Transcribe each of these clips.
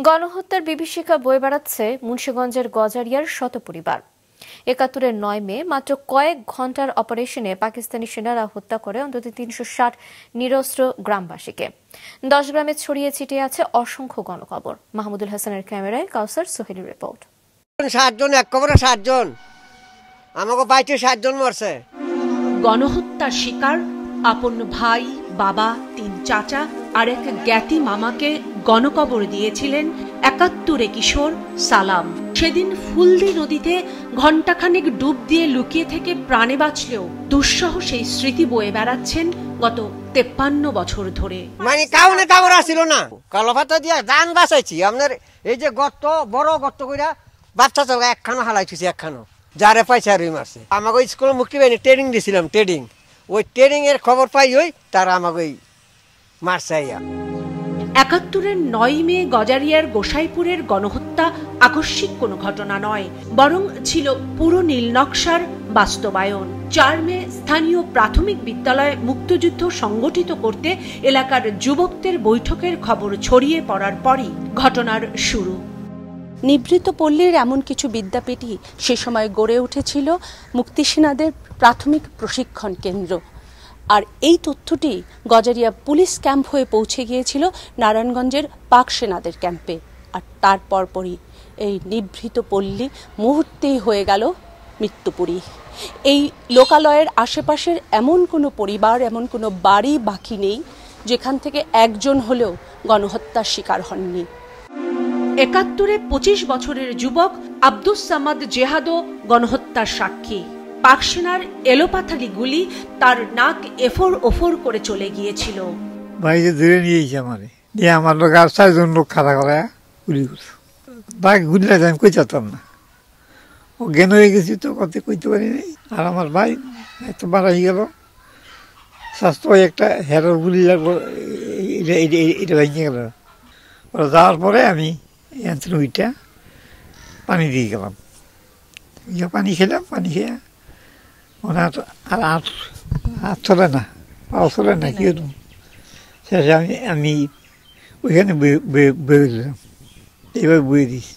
গণহত্যার বিভীষিকা বয়ে বেড়াচ্ছে মুন্সিগঞ্জের গজারিয়ার শত পরিবার। ৭১-এর ৯ মে মাত্র কয়েক ঘণ্টার অপারেশনে পাকিস্তানি সেনারা হত্যা করে অন্তত ৩৬০ নিরস্ত্র গ্রামবাসীকে। ১০ গ্রামে ছড়িয়ে ছিটিয়ে আছে অসংখ্য গণকবর। মাহমুদুল হাসানের ক্যামেরায় কাউসার সোহেলির রিপোর্ট। ৭ জন, এক কবরে ৭ জন, আমাকে বাইতে ৭ জন মরছে। গণহত্যার শিকার আপন ভাই, বাবা, ৩ চাচা আর এক জ্ঞাতি মামাকে গণকবর দিয়েছিলেন ৭১-এ কিশোর সালাম। সেদিন ফুলদি নদীতে ঘণ্টাখানেক ডুব দিয়ে লুকিয়ে থেকে প্রাণে বাঁচলেও দুঃসহ সেই স্মৃতি বয়ে বেড়াচ্ছেন গত ৫৩ বছর ধরে। মানে কাউনে কাবর আসছিল না, কলপাতা দিয়া জান বাঁচাইছি। আপনার এই যে গর্ত, বড় গর্ত কইরা বাচ্চা চাল একখানো হালাইছি, একখানো যারে পাইছে আর মারছে। আমাকে স্কুলে মুক্তি বাহিনী ট্রেনিং দিয়েছিলাম, ট্রেনিং, ওই ট্রেনিং এর খবর পাই ওই তারা আমাকে মারছে। ৭১-এর ৯ মে গজারিয়ার গোসাইপুরের গণহত্যা আকস্মিক কোনো ঘটনা নয়, বরং ছিল পুরো নীলনকশার বাস্তবায়ন। ৪ মে স্থানীয় প্রাথমিক বিদ্যালয়ে মুক্তিযুদ্ধ সংগঠিত করতে এলাকার যুবকদের বৈঠকের খবর ছড়িয়ে পড়ার পরই ঘটনার শুরু। নিভৃত পল্লীর এমন কিছু বিদ্যাপীঠই সে সময় গড়ে উঠেছিল মুক্তিসেনাদের প্রাথমিক প্রশিক্ষণ কেন্দ্র। আর এই তথ্যটি গজারিয়া পুলিশ ক্যাম্প হয়ে পৌঁছে গিয়েছিল নারায়ণগঞ্জের পাক সেনাদের ক্যাম্পে। আর তার পরপরই এই নিভৃত পল্লী মুহূর্তেই হয়ে গেল মৃত্যুপুরী। এই লোকালয়ের আশেপাশের এমন কোনো পরিবার, এমন কোনো বাড়ি বাকি নেই যেখান থেকে একজন হলেও গণহত্যার শিকার হননি। ৭১-এ ২৫ বছরের যুবক আব্দুস সামাদ জেহাদও গণহত্যার সাক্ষী। পাক সেনার এলোপাথালি গুলি তার নাক এফোর ওফোর করে চলে গিয়েছিল। বাইরে ধরে নিয়েছে আমারে, দিয়ে আমার লোক আর ৪ জন লোক খাড়া করে গুলি করছে। বাইক গুলি লাগে আমি কই যেতাম না, ও জ্ঞান হয়ে গেছি তো কত কইতে পারি নাই। আর আমার ভাই এত বাড়া হয়ে গেল, স্বাস্থ্য একটা হেরোর গুলি লাগলো, এটা ভেঙে গেল। ওরা যাওয়ার পরে আমি ওইটা পানি দিয়ে গেলাম, পানি খেলাম, পানি খেয়ে ওনার আর হাত চলে না, পাও চলে না, কি হতো শেষে আমি ওইখানে বয়ে দিলাম, এইভাবে বয়ে দিস।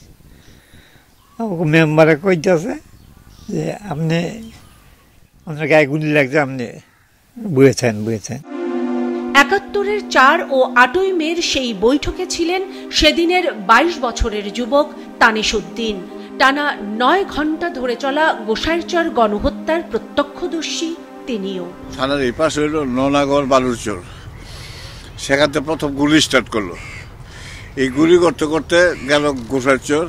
আমাকে মেম্বারে কইতেছে যে আপনার গায়ে গুলি লাগছে, আপনি বয়েছেন। ৭১-এর ৪ ও ৮ মের সেই বৈঠকে ছিলেন সেদিনের ২২ বছরের যুবক তানিসউদ্দিন। টানা ৯ ঘণ্টা ধরে চলা গোসাইরচর গণহত্যার প্রত্যক্ষদর্শী তিনিও। থানার এই পাশে হইল ননাগড় বালুরচর, সেখানে প্রথম গুলি স্টার্ট করলো। এই গুলি করতে করতে গেল গোসাইরচর,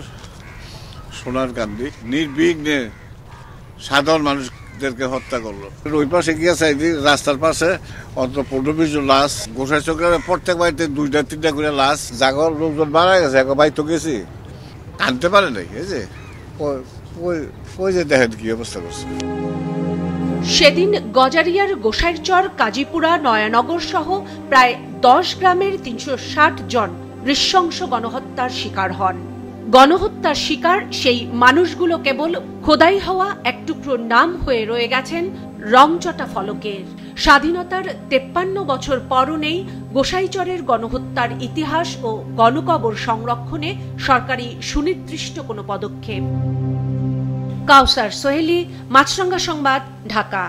সোনারকান্দি, নির্বিঘ্নে সাধারণ মানুষদেরকে হত্যা করলো। ওই পাশে গিয়েছে রাস্তার পাশে অন্তত ১৫-২০ জন লাশ। গোসাইরচর প্রত্যেক বাড়িতে ২টা-৩টা করে লাশ। জাগর লোকজন মারা গেছে, এক বাড়ি তো গেছি, আনতে পারে নাই। এই যে ওই যে দেখেন কি অবস্থা করছে। সেদিন গজারিয়ার গোসাইরচর, কাজীপুরা, নয়ানগর সহ প্রায় ১০ গ্রামের ৩৬০ জন নৃশংস গণহত্যার শিকার হন। গণহত্যার শিকার সেই মানুষগুলো কেবল খোদাই হওয়া এক টুকরো নাম হয়ে রয়ে গেছেন রংচটা ফলকের। স্বাধীনতার ৫৩ বছর পরও নেই গোসাইচরের গণহত্যার ইতিহাস ও গণকবর সংরক্ষণে সরকারি সুনির্দিষ্ট কোনো পদক্ষেপ। কাউসার সোহেলি, মাছরাঙ্গা সংবাদ, ঢাকা।